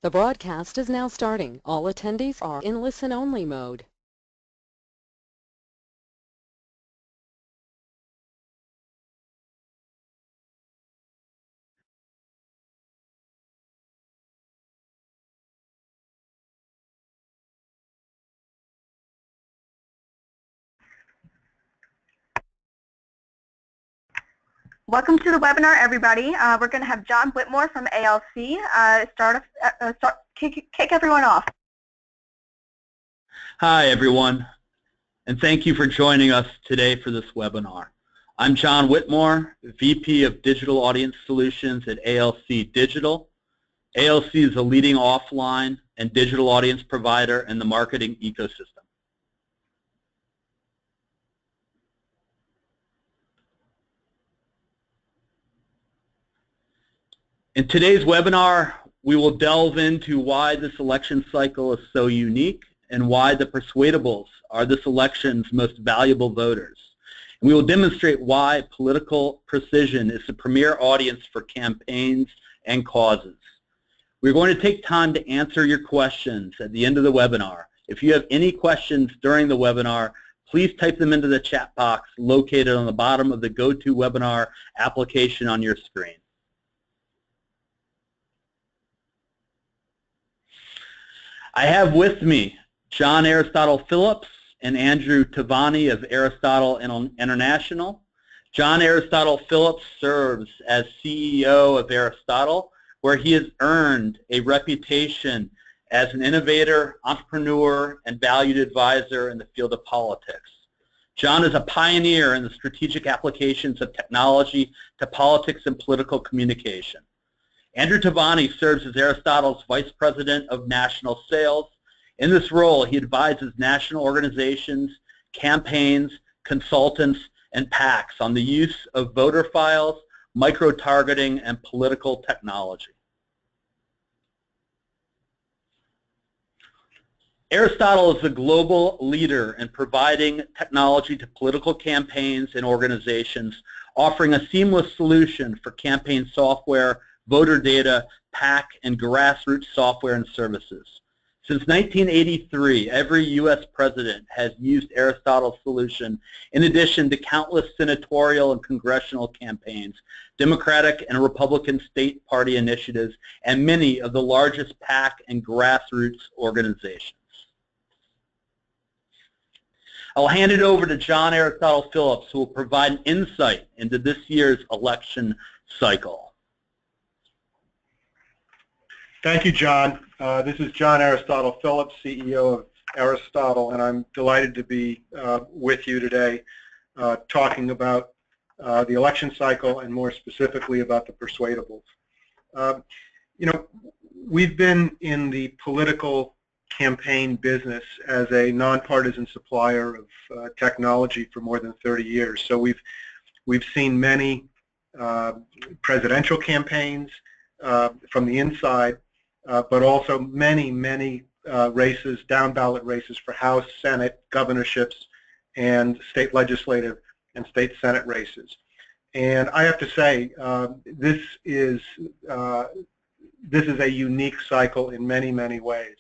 The broadcast is now starting. All attendees are in listen-only mode. Welcome to the webinar, everybody. We're going to have John Whitmore from ALC kick everyone off. Hi, everyone, and thank you for joining us today for this webinar. I'm John Whitmore, VP of Digital Audience Solutions at ALC Digital. ALC is a leading offline and digital audience provider in the marketing ecosystem. In today's webinar, we will delve into why this election cycle is so unique and why the Persuadables are this election's most valuable voters. And we will demonstrate why political precision is the premier audience for campaigns and causes. We're going to take time to answer your questions at the end of the webinar. If you have any questions during the webinar, please type them into the chat box located on the bottom of the GoToWebinar application on your screen. I have with me John Aristotle Phillips and Andrew Tavani of Aristotle International. John Aristotle Phillips serves as CEO of Aristotle, where he has earned a reputation as an innovator, entrepreneur, and valued advisor in the field of politics. John is a pioneer in the strategic applications of technology to politics and political communication. Andrew Tavani serves as Aristotle's Vice President of National Sales. In this role, he advises national organizations, campaigns, consultants, and PACs on the use of voter files, micro-targeting, and political technology. Aristotle is a global leader in providing technology to political campaigns and organizations, offering a seamless solution for campaign software, voter data, PAC, and grassroots software and services. Since 1983, every U.S. president has used Aristotle's solution in addition to countless senatorial and congressional campaigns, Democratic and Republican state party initiatives, and many of the largest PAC and grassroots organizations. I'll hand it over to John Aristotle Phillips, who will provide an insight into this year's election cycle. Thank you, John. This is John Aristotle Phillips, CEO of Aristotle, and I'm delighted to be with you today talking about the election cycle and more specifically about the Persuadables. We've been in the political campaign business as a nonpartisan supplier of technology for more than 30 years. So we've seen many presidential campaigns from the inside, but also many races, down-ballot races for House, Senate, governorships, and state legislative and state Senate races. And I have to say, this is a unique cycle in many ways.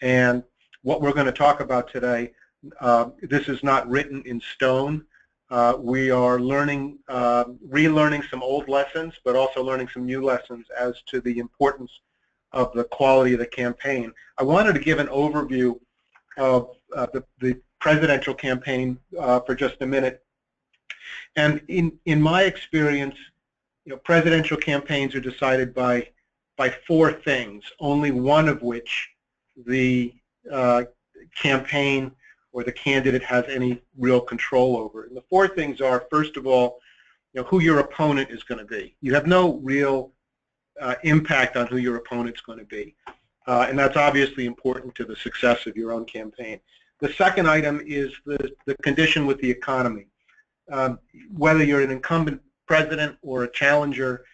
And what we're going to talk about today, this is not written in stone. We are learning, relearning some old lessons, but also learning some new lessons as to the importance of the quality of the campaign. I wanted to give an overview of the presidential campaign for just a minute. And in my experience, presidential campaigns are decided by four things, only one of which the campaign or the candidate has any real control over. And the four things are, first of all, who your opponent is going to be. You have no real impact on who your opponent's going to be. And that's obviously important to the success of your own campaign. The second item is the condition with the economy. Whether you're an incumbent president or a challenger,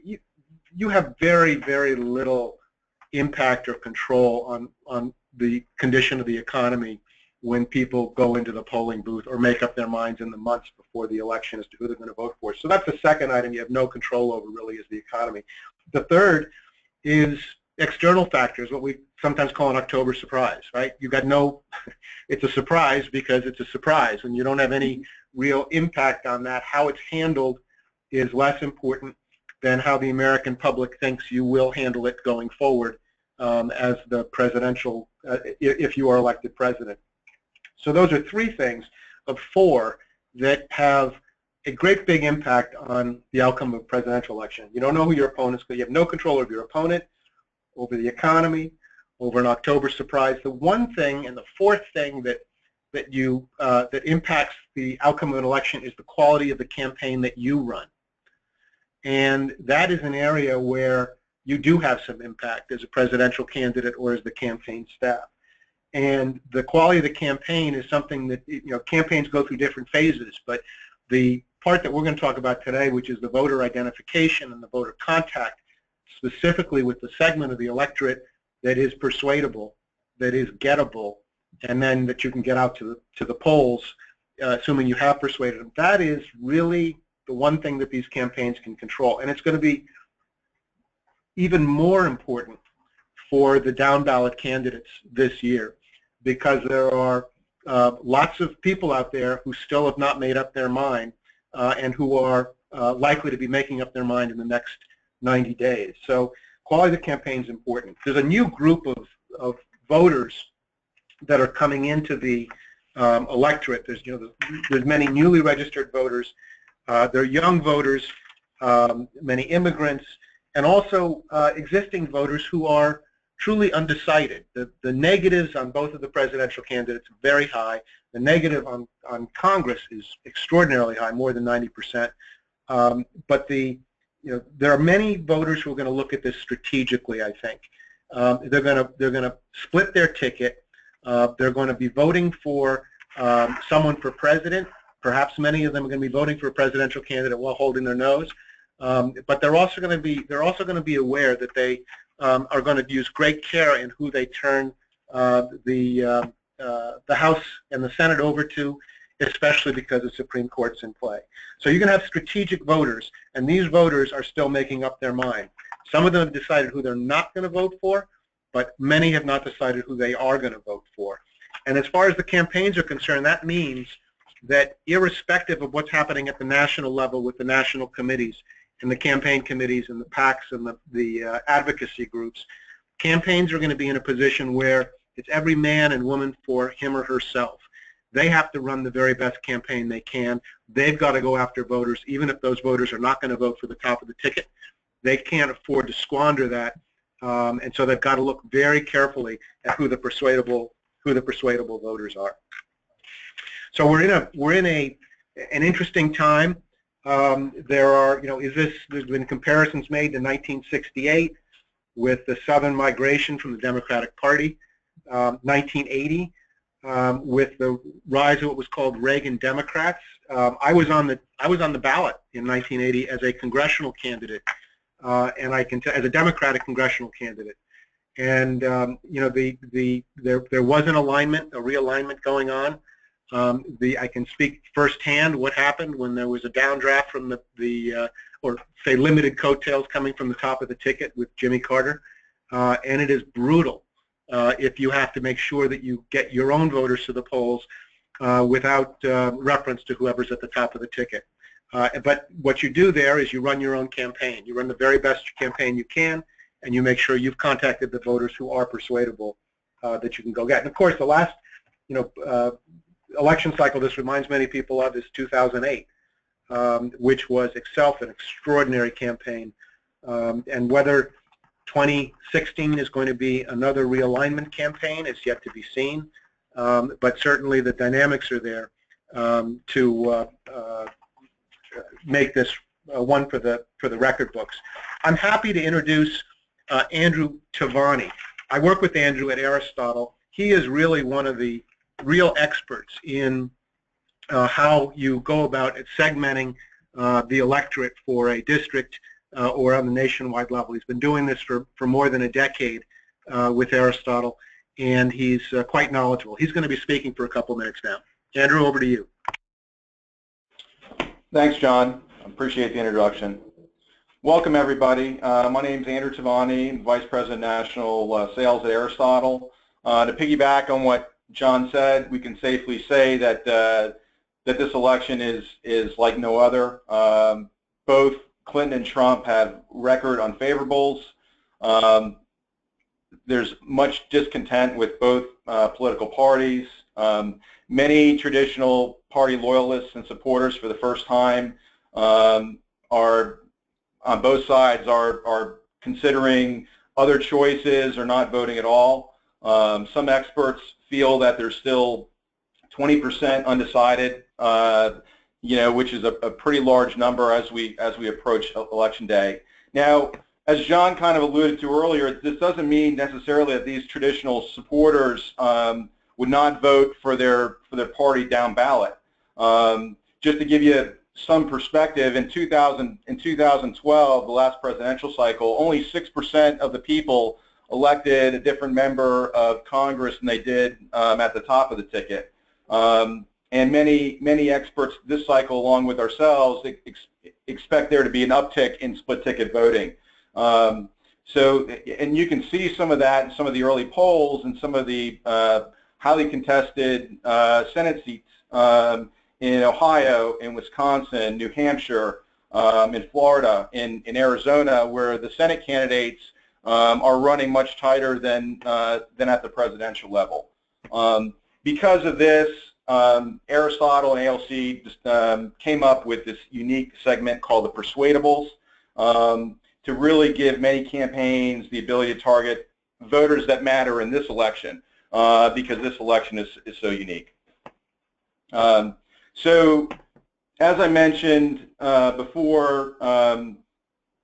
you have very little impact or control on the condition of the economy when people go into the polling booth or make up their minds in the months before the election as to who they're going to vote for. So that's the second item you have no control over, really, is the economy. The third is external factors, what we sometimes call an October surprise, right? You got no, it's a surprise because it's a surprise, and you don't have any real impact on that. How it's handled is less important than how the American public thinks you will handle it going forward as the presidential, if you are elected president. So those are three things of four that have a great big impact on the outcome of a presidential election. You don't know who your opponent is, because you have no control over your opponent, over the economy, over an October surprise. The one thing and the fourth thing that impacts the outcome of an election is the quality of the campaign that you run. And that is an area where you do have some impact as a presidential candidate or as the campaign staff. And the quality of the campaign is something that, campaigns go through different phases, but the part that we're going to talk about today, which is the voter identification and the voter contact, specifically with the segment of the electorate that is persuadable, that is gettable, and then that you can get out to the polls, assuming you have persuaded them. That is really the one thing that these campaigns can control. And it's going to be even more important for the down ballot candidates this year, because there are lots of people out there who still have not made up their mind and who are likely to be making up their mind in the next 90 days. So quality of the campaign is important. There's a new group of voters that are coming into the electorate. There's many newly registered voters. There are young voters, many immigrants, and also existing voters who are truly undecided. The negatives on both of the presidential candidates are very high. The negative on Congress is extraordinarily high, more than 90%. But there are many voters who are going to look at this strategically, I think. They're going to split their ticket. They're going to be voting for someone for president. Perhaps many of them are going to be voting for a presidential candidate while holding their nose. But they're also going to be aware that they are going to use great care in who they turn the House and the Senate over to, especially because the Supreme Court's in play. So you're going to have strategic voters, and these voters are still making up their mind. Some of them have decided who they're not going to vote for, but many have not decided who they are going to vote for. And as far as the campaigns are concerned, that means that irrespective of what's happening at the national level with the national committees and the campaign committees and the PACs and the advocacy groups, campaigns are going to be in a position where it's every man and woman for him or herself. They have to run the very best campaign they can. They've got to go after voters, even if those voters are not going to vote for the top of the ticket. They can't afford to squander that, and so they've got to look very carefully at who the persuadable voters are. So we're in an interesting time. There's been comparisons made to 1968 with the Southern migration from the Democratic Party, 1980 with the rise of what was called Reagan Democrats. I was on the ballot in 1980 as a congressional candidate, and as a Democratic congressional candidate. And there was an alignment, a realignment going on. I can speak firsthand what happened when there was a downdraft from or say limited coattails coming from the top of the ticket with Jimmy Carter, and it is brutal if you have to make sure that you get your own voters to the polls without reference to whoever's at the top of the ticket. But what you do there is you run your own campaign. You run the very best campaign you can, and you make sure you've contacted the voters who are persuadable that you can go get. And of course, the last election cycle this reminds many people of is 2008, which was itself an extraordinary campaign. And whether 2016 is going to be another realignment campaign is yet to be seen, but certainly the dynamics are there to make this one for the record books. I'm happy to introduce Andrew Tavani. I work with Andrew at Aristotle. He is really one of the real experts in how you go about segmenting the electorate for a district or on the nationwide level. He's been doing this for more than a decade with Aristotle, and he's quite knowledgeable. He's going to be speaking for a couple minutes now. Andrew, over to you. Thanks, John. I appreciate the introduction. Welcome, everybody. My name is Andrew Tavani, Vice President National Sales at Aristotle. To piggyback on what John said, we can safely say that that this election is like no other. Both Clinton and Trump have record unfavorables. There's much discontent with both political parties. Many traditional party loyalists and supporters for the first time are on both sides are considering other choices or not voting at all. Some experts feel that there's still 20% undecided, which is a pretty large number as we approach election day. Now, as John kind of alluded to earlier, this doesn't mean necessarily that these traditional supporters would not vote for their party down ballot. Just to give you some perspective, in 2012, the last presidential cycle, only 6% of the people elected a different member of Congress than they did at the top of the ticket. And many experts this cycle, along with ourselves, expect there to be an uptick in split ticket voting. And you can see some of that in some of the early polls and some of the highly contested Senate seats in Ohio, in Wisconsin, New Hampshire, in Florida, in Arizona, where the Senate candidates are running much tighter than at the presidential level. Because of this, Aristotle and ALC just, came up with this unique segment called the Persuadables to really give many campaigns the ability to target voters that matter in this election, because this election is so unique. So, as I mentioned before, why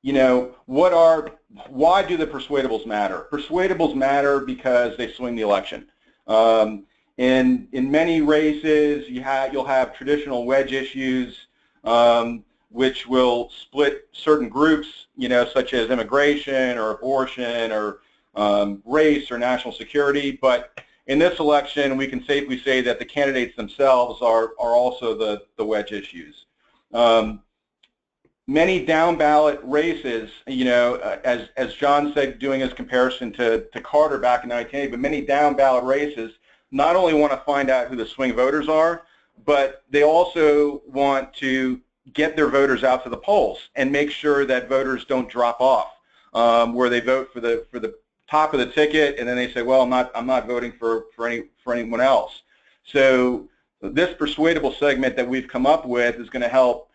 do the Persuadables matter? Persuadables matter because they swing the election. In many races, you'll have traditional wedge issues, which will split certain groups, such as immigration or abortion or race or national security. But in this election, we can safely say that the candidates themselves are also the wedge issues. Many down ballot races, as John said, doing his comparison to Carter back in 1980, but many down ballot races not only want to find out who the swing voters are, but they also want to get their voters out to the polls and make sure that voters don't drop off, where they vote for the top of the ticket and then they say, well, I'm not voting for anyone else. So this persuadable segment that we've come up with is going to help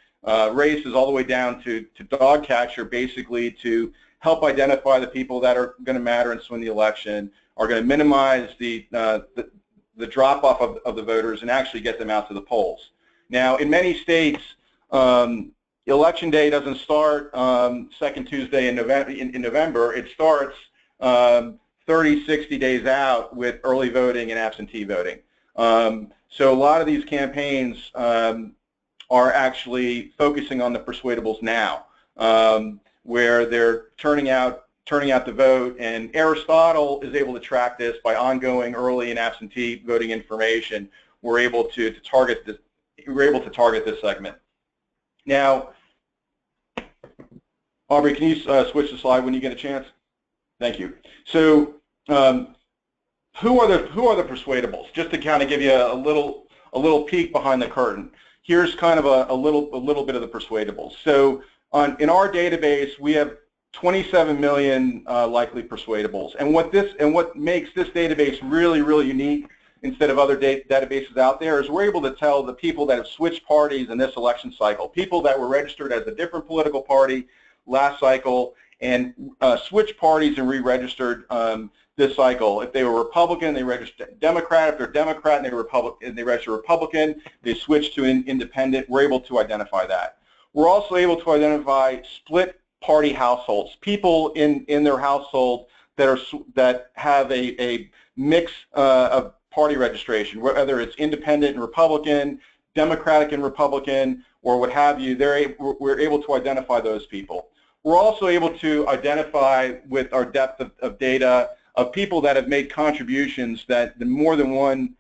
races all the way down to dog catcher, basically to help identify the people that are going to matter and swing the election, are going to minimize the drop-off of the voters and actually get them out to the polls. Now, in many states, election day doesn't start second Tuesday in November. It starts 30, 60 days out with early voting and absentee voting. So a lot of these campaigns are actually focusing on the persuadables now, where they're turning out to vote, and Aristotle is able to track this by ongoing early and absentee voting information. We're able to target this. We're able to target this segment. Now, Aubrey, can you switch the slide when you get a chance? Thank you. So, who are the persuadables? Just to kind of give you a little peek behind the curtain. Here's kind of a little bit of the persuadables. So, in our database, we have 27 million likely persuadables, and what makes this database really unique instead of other databases out there is we're able to tell the people that have switched parties in this election cycle, people that were registered as a different political party last cycle and switched parties and re-registered this cycle. If they were Republican, they registered Democrat. If they're Democrat and they register Republican, they switch to an independent. We're able to identify that. We're also able to identify split party households, people in their household that have a mix of party registration, whether it's independent and Republican, Democratic and Republican, or what have you. We're able to identify those people. We're also able to identify with our depth of data of people that have made contributions that more than one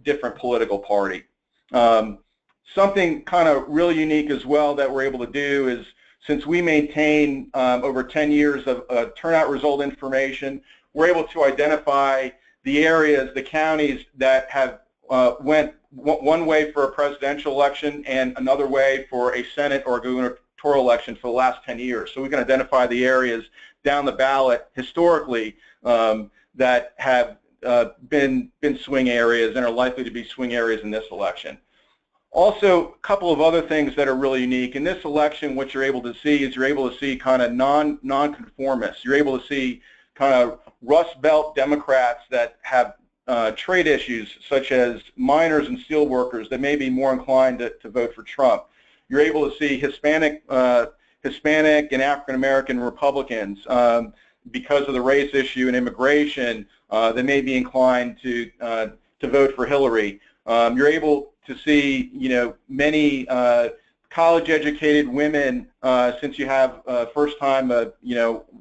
different political party. Something kind of really unique as well that we're able to do is since we maintain over 10 years of turnout result information, we're able to identify the areas, the counties that have went one way for a presidential election and another way for a Senate or a gubernatorial election for the last 10 years. So we can identify the areas down the ballot historically that have been swing areas and are likely to be swing areas in this election. Also, a couple of other things that are really unique. In this election, what you're able to see is you're able to see kind of non-conformists. You're able to see kind of Rust Belt Democrats that have trade issues such as miners and steel workers that may be more inclined to vote for Trump. You're able to see Hispanic and African American Republicans because of the race issue and immigration that may be inclined to vote for Hillary. You're able to see, many college-educated women, since you have first-time,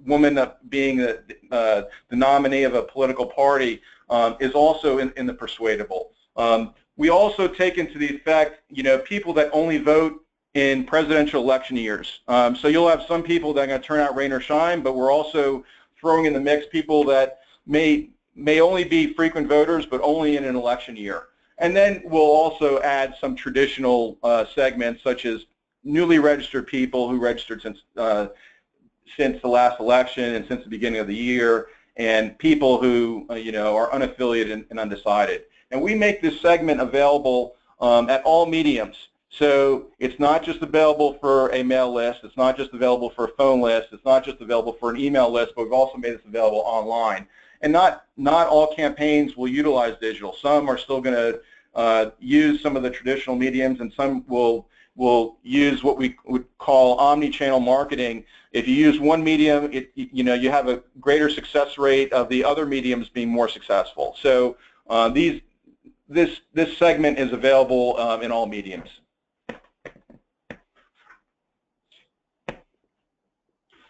woman being the nominee of a political party, is also in the persuadable. We also take into the effect, people that only vote in presidential election years. So you'll have some people that are going to turn out rain or shine, but we're also throwing in the mix people that may only be frequent voters, but only in an election year. And then we'll also add some traditional segments, such as newly registered people who registered since the last election and since the beginning of the year, and people who are unaffiliated and undecided. And we make this segment available at all mediums. So it's not just available for a mail list, it's not just available for a phone list, it's not just available for an email list, but we've also made this available online. And not all campaigns will utilize digital. Some are still going to use some of the traditional mediums, and some will use what we would call omni-channel marketing. If you use one medium, you have a greater success rate of the other mediums being more successful. So this segment is available in all mediums.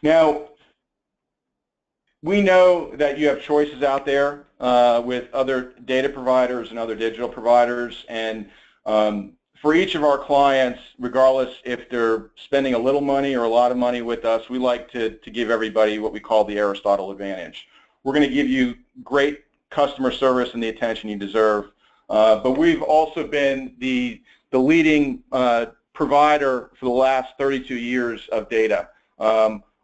Now, we know that you have choices out there with other data providers and other digital providers, and for each of our clients, regardless if they're spending a little money or a lot of money with us, we like to give everybody what we call the Aristotle Advantage. We're going to give you great customer service and the attention you deserve, but we've also been the leading provider for the last 32 years of data.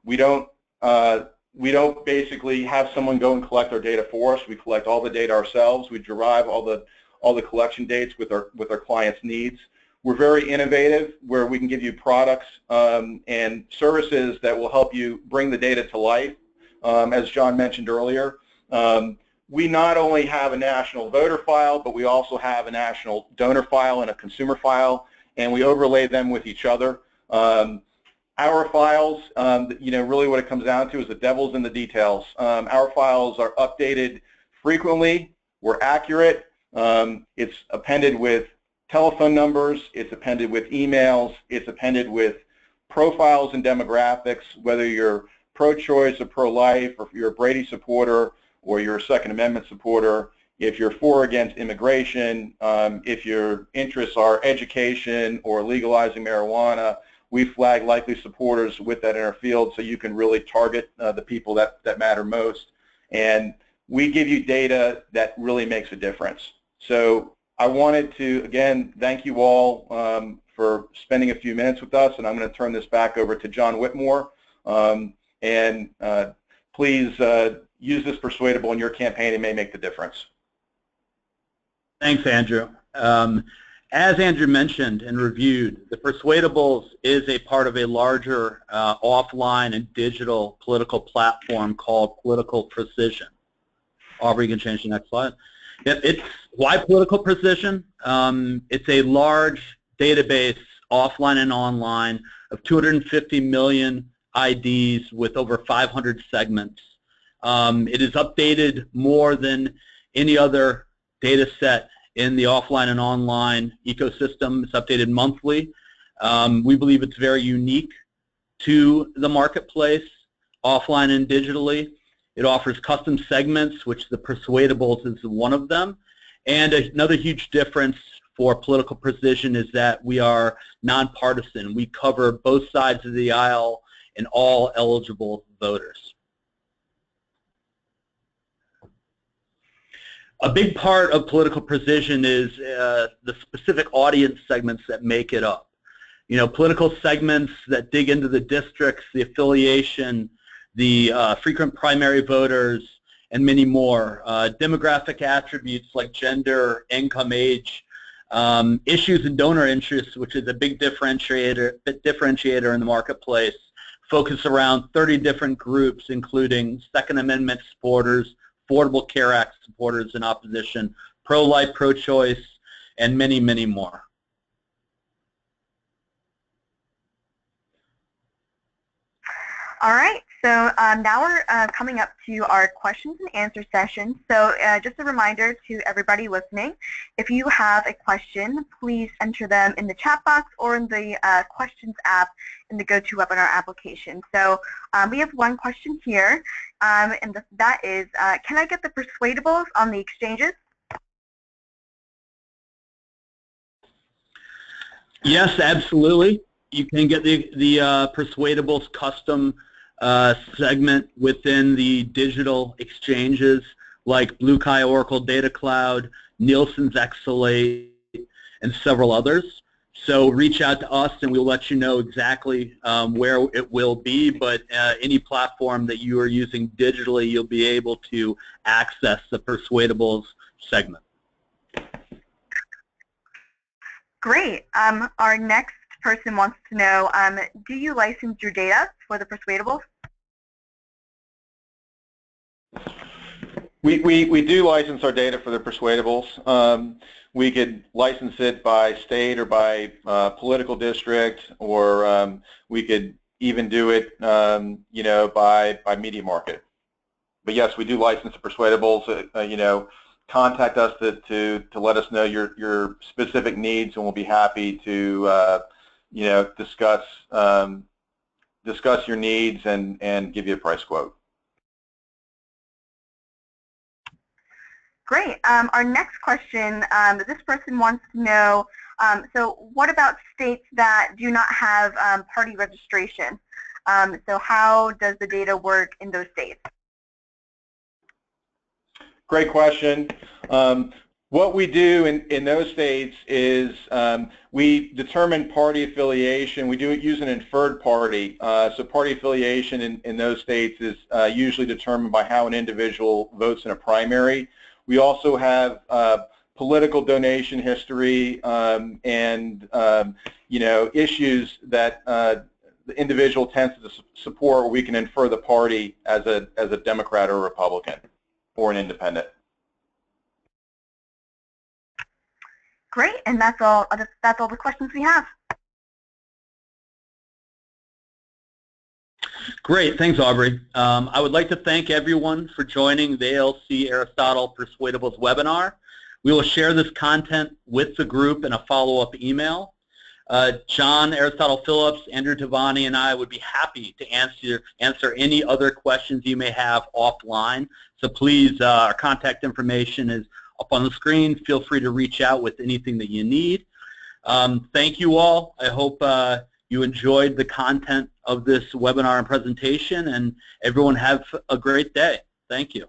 We don't basically have someone go and collect our data for us. We collect all the data ourselves. We derive all the collection dates with our clients' needs. We're very innovative, where we can give you products and services that will help you bring the data to life. As John mentioned earlier, we not only have a national voter file, but we also have a national donor file and a consumer file, and we overlay them with each other. Our files, really what it comes down to is the devil's in the details. Our files are updated frequently. We're accurate. It's appended with telephone numbers. It's appended with emails. It's appended with profiles and demographics, whether you're pro-choice or pro-life, or if you're a Brady supporter or you're a Second Amendment supporter, if you're for or against immigration, if your interests are education or legalizing marijuana. We flag likely supporters with that in our field so you can really target the people that matter most. And we give you data that really makes a difference. So I wanted to, again, thank you all for spending a few minutes with us, and I'm going to turn this back over to John Whitmore. Please use this persuadable in your campaign. It may make the difference. Thanks, Andrew. As Andrew mentioned and reviewed, the Persuadables is a part of a larger offline and digital political platform called Political Precision. Aubrey, you can change the next slide. Why Political Precision? It's a large database, offline and online, of 250 million IDs with over 500 segments. It is updated more than any other data set in the offline and online ecosystem. It's updated monthly. We believe it's very unique to the marketplace, offline and digitally. It offers custom segments, which the Persuadables is one of them. And another huge difference for political precision is that we are nonpartisan. We cover both sides of the aisle and all eligible voters. A big part of political precision is the specific audience segments that make it up. You know, political segments that dig into the districts, the affiliation, the frequent primary voters, and many more. Demographic attributes like gender, income, age, issues and donor interests, which is a big differentiator in the marketplace, focus around 30 different groups, including Second Amendment supporters, Affordable Care Act supporters in opposition, pro-life, pro-choice, and many, many more. All right, so now we're coming up to our questions and answer session. So just a reminder to everybody listening, if you have a question, please enter them in the chat box or in the questions app in the GoToWebinar application. So we have one question here, and that is, can I get the Persuadables on the exchanges? Yes, absolutely. You can get the Persuadables custom segment within the digital exchanges like Blue Kai Oracle Data Cloud, Nielsen's Exalate, and several others. So reach out to us and we'll let you know exactly where it will be, but any platform that you are using digitally, you'll be able to access the Persuadables segment. Great. Our next person wants to know, do you license your data for the Persuadables? We do license our data for the Persuadables. We could license it by state or by political district, or we could even do it, you know, by media market. But yes, we do license the Persuadables. You know, contact us to let us know your specific needs, and we'll be happy to you know, discuss your needs and give you a price quote. Great. Our next question, this person wants to know, so what about states that do not have party registration? So how does the data work in those states? Great question. What we do in those states is we determine party affiliation. We do it using an inferred party. So party affiliation in those states is usually determined by how an individual votes in a primary. We also have political donation history and you know, issues that the individual tends to support, where we can infer the party as a Democrat or a Republican or an independent. Great, and that's all the questions we have. Great, thanks Aubrey. I would like to thank everyone for joining the ALC Aristotle Persuadables webinar. We will share this content with the group in a follow-up email. John, Aristotle Phillips, Andrew Tavani, and I would be happy to answer any other questions you may have offline. So please, our contact information is up on the screen. Feel free to reach out with anything that you need. Thank you all. I hope you enjoyed the content of this webinar and presentation, and everyone have a great day. Thank you.